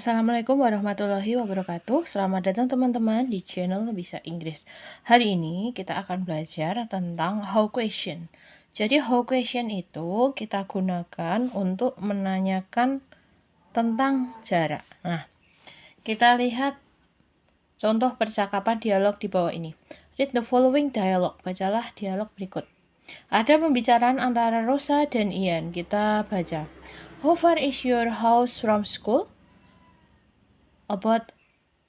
Assalamualaikum warahmatullahi wabarakatuh. Selamat datang teman-teman di channel Bisa Inggris. Hari ini kita akan belajar tentang how question. Jadi how question itu kita gunakan untuk menanyakan tentang jarak. Nah, kita lihat contoh percakapan dialog di bawah ini. Read the following dialogue. Bacalah dialog berikut. Ada pembicaraan antara Rosa dan Ian. Kita baca. How far is your house from school? About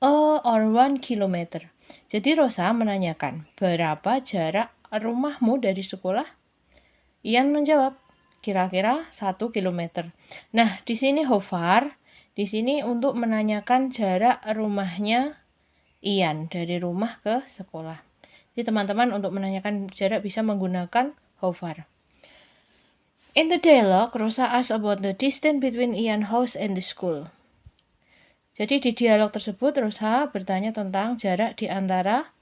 or 1 kilometer. Jadi Rosa menanyakan, berapa jarak rumahmu dari sekolah? Ian menjawab, kira-kira 1 kilometer. Nah, di sini how far, di sini untuk menanyakan jarak rumahnya Ian dari rumah ke sekolah. Jadi teman-teman untuk menanyakan jarak bisa menggunakan how far. In the dialogue, Rosa asks about the distance between Ian's house and the school. Jadi di dialog tersebut Rosa bertanya tentang jarak di antara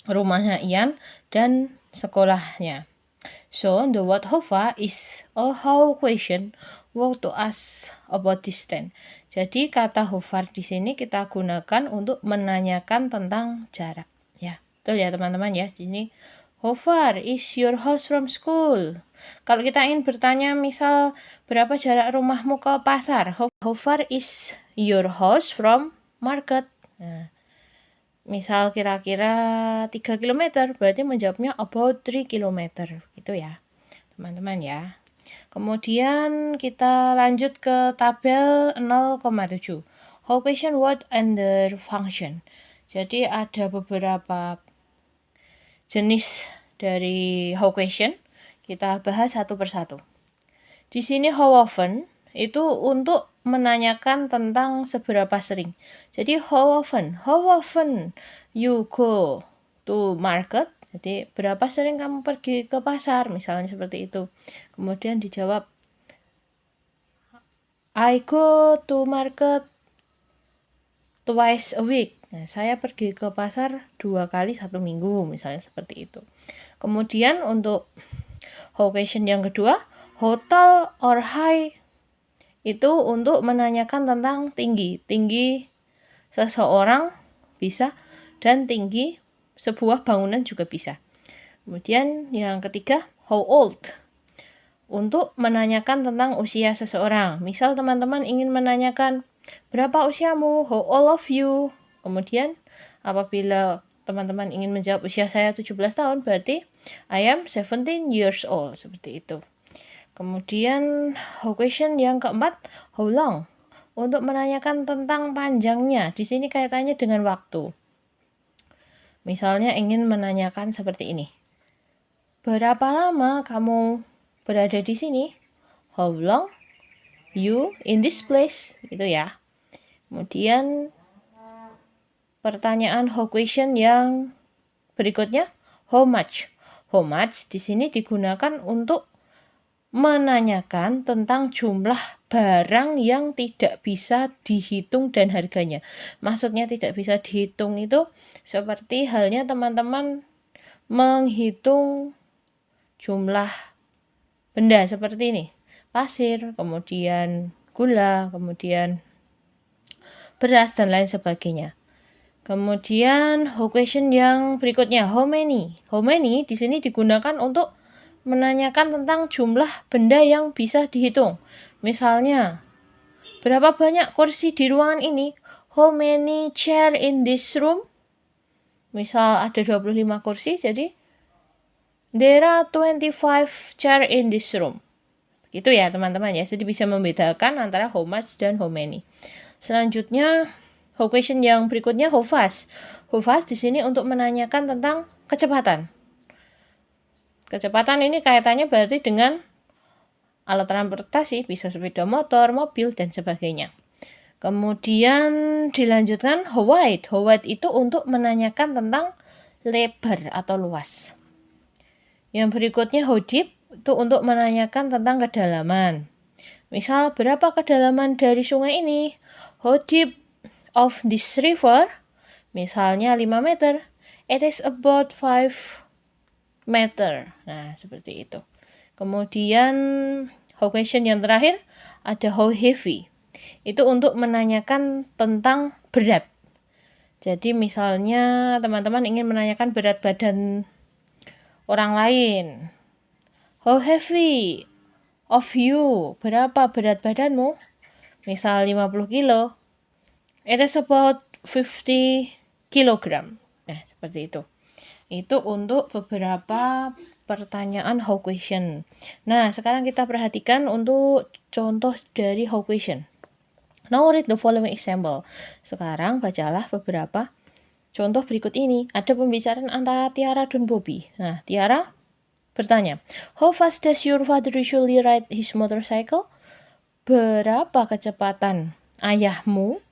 rumahnya Ian dan sekolahnya. So the word how far is a how question what to ask about distance. Jadi kata how far di sini kita gunakan untuk menanyakan tentang jarak. Ya, betul ya teman-teman ya. Jadi how far is your house from school? Kalau kita ingin bertanya misal berapa jarak rumahmu ke pasar? How far is your house from market? Nah, misal kira-kira 3 km, berarti menjawabnya about 3 km. Itu ya, teman-teman ya. Kemudian kita lanjut ke tabel 0,7. How question what under function. Jadi ada beberapa jenis dari how question. Kita bahas satu persatu. Di sini how often itu untuk menanyakan tentang seberapa sering. Jadi how often you go to market. Jadi berapa sering kamu pergi ke pasar, misalnya seperti itu. Kemudian dijawab I go to market twice a week. Nah, saya pergi ke pasar 2 kali 1 minggu, misalnya seperti itu. Kemudian untuk how question yang kedua, how tall or high, itu untuk menanyakan tentang tinggi. Tinggi seseorang bisa dan tinggi sebuah bangunan juga bisa. Kemudian yang ketiga, how old, untuk menanyakan tentang usia seseorang. Misal teman-teman ingin menanyakan berapa usiamu, how old of you. Kemudian apabila teman-teman ingin menjawab usia saya 17 tahun, berarti I am 17 years old, seperti itu. Kemudian how question yang keempat, how long, untuk menanyakan tentang panjangnya. Di sini kaitannya dengan waktu. Misalnya ingin menanyakan seperti ini. Berapa lama kamu berada di sini? How long you in this place? Itu ya. Kemudian pertanyaan how question yang berikutnya, how much. How much di sini digunakan untuk menanyakan tentang jumlah barang yang tidak bisa dihitung dan harganya. Maksudnya tidak bisa dihitung itu seperti halnya teman-teman menghitung jumlah benda seperti ini. Pasir, kemudian gula, kemudian beras dan lain sebagainya. Kemudian how question yang berikutnya, how many. How many di sini digunakan untuk menanyakan tentang jumlah benda yang bisa dihitung. Misalnya, berapa banyak kursi di ruangan ini? How many chair in this room? Misal ada 25 kursi, jadi there are 25 chair in this room. Gitu ya teman-teman ya. Jadi bisa membedakan antara how much dan how many. Selanjutnya, how question yang berikutnya, how fast. How fast di sini untuk menanyakan tentang kecepatan. Kecepatan ini kaitannya berarti dengan alat transportasi, bisa sepeda motor, mobil, dan sebagainya. Kemudian dilanjutkan how wide. How wide itu untuk menanyakan tentang lebar atau luas. Yang berikutnya how deep, itu untuk menanyakan tentang kedalaman. Misal, berapa kedalaman dari sungai ini? How deep of this river? Misalnya 5 meter. It is about 5 meter. Nah, seperti itu. Kemudian how question yang terakhir ada how heavy. Itu untuk menanyakan tentang berat. Jadi misalnya teman-teman ingin menanyakan berat badan orang lain. How heavy of you? Berapa berat badanmu? Misal 50 kilo. It is about 50 kilogram. Nah, seperti itu. Itu untuk beberapa pertanyaan how question. Nah, sekarang kita perhatikan untuk contoh dari how question. Now read the following example. Sekarang bacalah beberapa contoh berikut ini. Ada pembicaraan antara Tiara dan Bobby. Nah, Tiara bertanya, how fast does your father usually ride his motorcycle? Berapa kecepatan ayahmu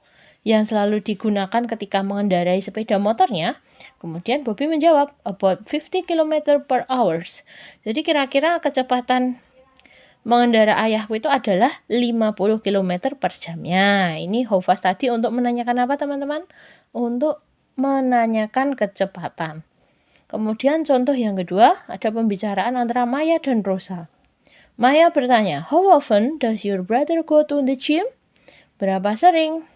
yang selalu digunakan ketika mengendarai sepeda motornya? Kemudian Bobby menjawab, about 50 km per hours. Jadi kira-kira kecepatan mengendara ayahku itu adalah 50 km per jamnya. Ini how fast tadi untuk menanyakan apa teman-teman? Untuk menanyakan kecepatan. Kemudian contoh yang kedua, ada pembicaraan antara Maya dan Rosa. Maya bertanya, how often does your brother go to the gym? Berapa sering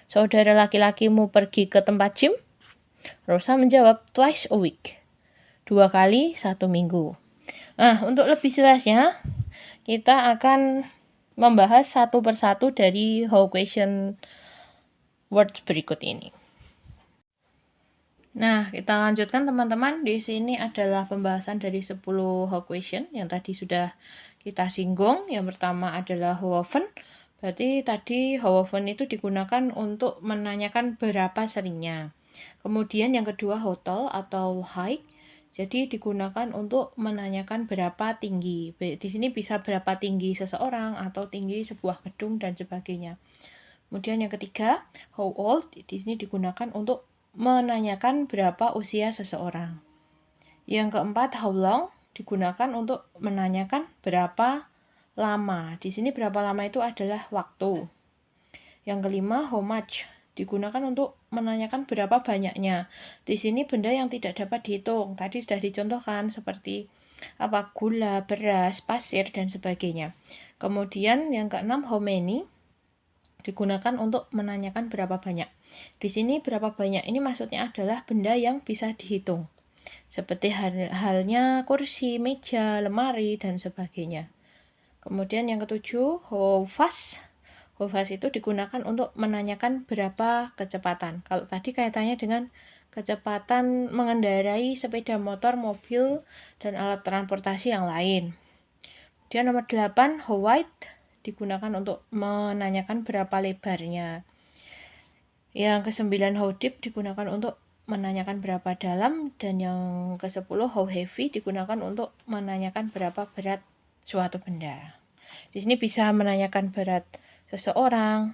saudara laki-lakimu pergi ke tempat gym? Rosa menjawab, twice a week. 2 kali 1 minggu. Nah, untuk lebih jelasnya, kita akan membahas satu persatu dari how question words berikut ini. Nah, kita lanjutkan teman-teman. Di sini adalah pembahasan dari 10 how question yang tadi sudah kita singgung. Yang pertama adalah how often. Berarti tadi how often itu digunakan untuk menanyakan berapa seringnya. Kemudian yang kedua how tall atau height. Jadi digunakan untuk menanyakan berapa tinggi. Di sini bisa berapa tinggi seseorang atau tinggi sebuah gedung dan sebagainya. Kemudian yang ketiga, how old. Di sini digunakan untuk menanyakan berapa usia seseorang. Yang keempat, how long. Digunakan untuk menanyakan berapa lama. Di sini berapa lama itu adalah waktu. Yang kelima, how much. Digunakan untuk menanyakan berapa banyaknya. Di sini benda yang tidak dapat dihitung. Tadi sudah dicontohkan seperti gula, beras, pasir, dan sebagainya. Kemudian yang keenam, how many. Digunakan untuk menanyakan berapa banyak. Di sini berapa banyak ini maksudnya adalah benda yang bisa dihitung. Seperti halnya kursi, meja, lemari, dan sebagainya. Kemudian yang ketujuh, how fast. How fast itu digunakan untuk menanyakan berapa kecepatan. Kalau tadi kaitannya dengan kecepatan mengendarai sepeda motor, mobil, dan alat transportasi yang lain. Kemudian nomor 8, how wide. Digunakan untuk menanyakan berapa lebarnya. Yang ke-9, how deep. Digunakan untuk menanyakan berapa dalam. Dan yang ke-10, how heavy. Digunakan untuk menanyakan berapa berat suatu benda. Di sini bisa menanyakan berat seseorang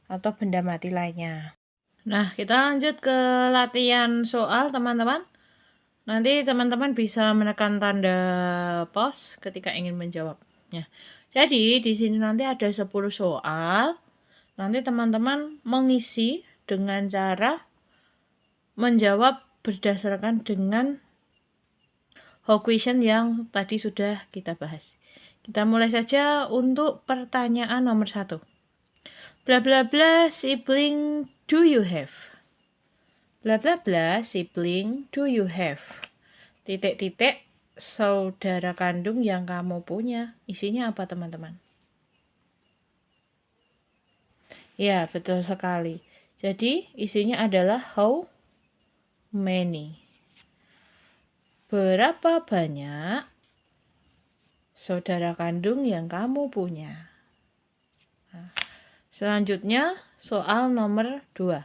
atau benda mati lainnya. Nah, kita lanjut ke latihan soal, teman-teman. Nanti teman-teman bisa menekan tanda pause ketika ingin menjawabnya. Jadi, di sini nanti ada 10 soal. Nanti teman-teman mengisi dengan cara menjawab berdasarkan dengan how question yang tadi sudah kita bahas. Kita mulai saja untuk pertanyaan nomor 1. Bla bla bla sibling do you have? Bla bla bla sibling do you have? Titik-titik saudara kandung yang kamu punya. Isinya apa teman-teman? Ya, betul sekali. Jadi isinya adalah how many. Berapa banyak saudara kandung yang kamu punya? Nah, selanjutnya soal nomor 2.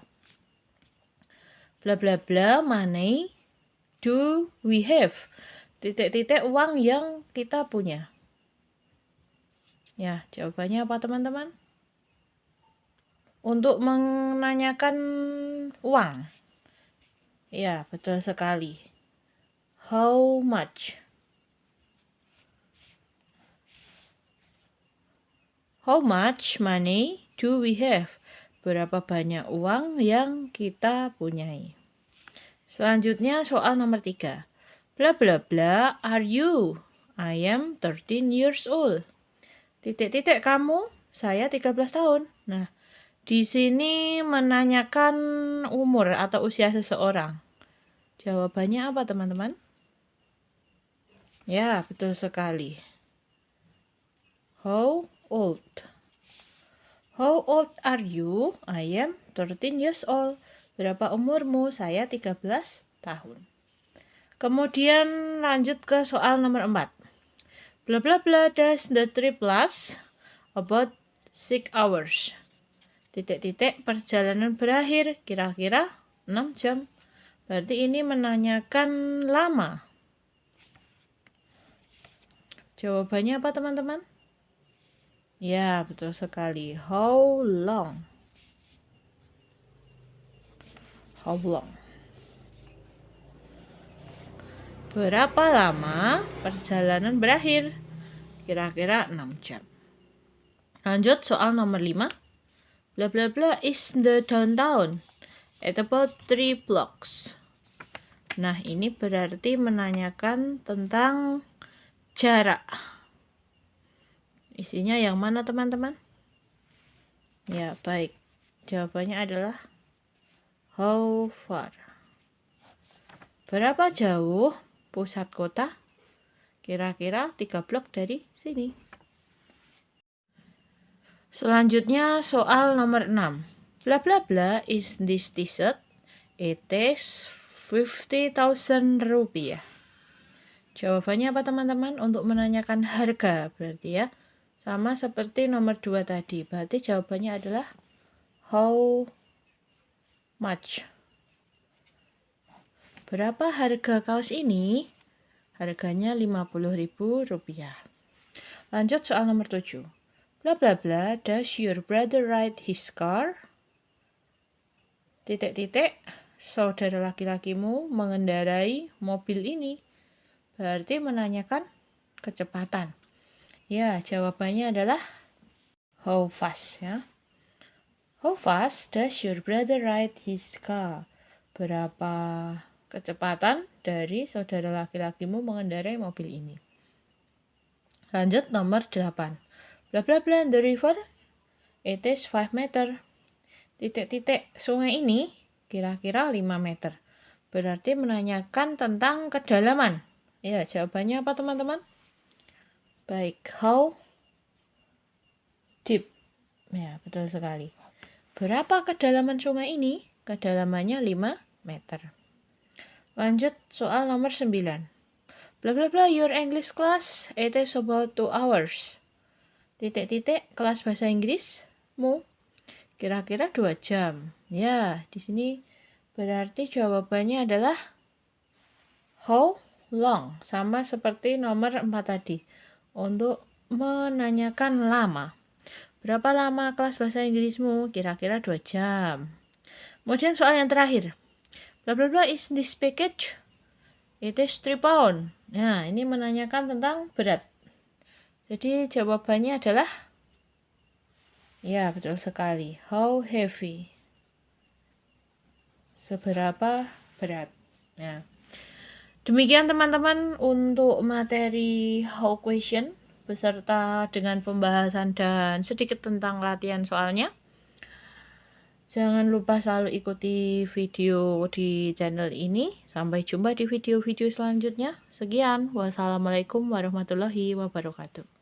Bla bla bla money do we have? Titik-titik uang yang kita punya. Ya, jawabannya apa teman-teman? Untuk menanyakan uang. Ya, betul sekali. How much? How much money do we have? Berapa banyak uang yang kita punyai? Selanjutnya soal nomor 3. Bla bla bla are you? I am 13 years old. Titik-titik kamu Saya 13 tahun. Nah, di sini menanyakan umur atau usia seseorang. Jawabannya apa, teman-teman? Ya, betul sekali. How old? How old are you? I am 13 years old. Berapa umurmu? Saya 13 tahun. Kemudian lanjut ke soal nomor 4. Bla bla bla does the trip last about 6 hours. Titik-titik perjalanan berakhir kira-kira 6 jam. Berarti ini menanyakan lama. Jawabannya apa, teman-teman? Ya, betul sekali. How long? How long? Berapa lama perjalanan berakhir? Kira-kira 6 jam. Lanjut soal nomor 5. Bla bla bla is the downtown at about 3 blocks. Nah, ini berarti menanyakan tentang jarak. Isinya yang mana, teman-teman? Ya, baik. Jawabannya adalah how far. Berapa jauh pusat kota? Kira-kira 3 blok dari sini. Selanjutnya soal nomor 6. Bla bla bla is this t-shirt? It is 50.000 rupiah. Jawabannya apa, teman-teman? Untuk menanyakan harga berarti ya. Sama seperti nomor 2 tadi. Berarti jawabannya adalah how much. Berapa harga kaos ini? Harganya 50.000 rupiah. Lanjut soal nomor 7. Bla bla bla, does your brother ride his car? Titik-titik, saudara laki-lakimu mengendarai mobil ini. Berarti menanyakan kecepatan. Ya, jawabannya adalah how fast ya. How fast does your brother ride his car? Berapa kecepatan dari saudara laki-lakimu mengendarai mobil ini? Lanjut nomor 8. Bla bla bla the river, it is 5 meter. Titik-titik sungai ini kira-kira 5 meter. Berarti menanyakan tentang kedalaman. Ya, jawabannya apa, teman-teman? Baik, how deep. Ya, betul sekali. Berapa kedalaman sungai ini? Kedalamannya 5 meter. Lanjut soal nomor 9. Bla bla bla your English class, it is about 2 hours. Titik-titik kelas bahasa Inggrismu kira-kira 2 jam. Ya, di sini berarti jawabannya adalah how long. Sama seperti nomor 4 tadi. Untuk menanyakan lama. Berapa lama kelas bahasa Inggrismu? Kira-kira 2 jam. Kemudian soal yang terakhir. Bla bla bla is this package? It is 3 pound. Nah, ini menanyakan tentang berat. Jadi jawabannya adalah ya, betul sekali. How heavy? Seberapa berat? Nah, demikian teman-teman untuk materi how question beserta dengan pembahasan dan sedikit tentang latihan soalnya. Jangan lupa selalu ikuti video di channel ini. Sampai jumpa di video-video selanjutnya. Sekian. Wassalamualaikum warahmatullahi wabarakatuh.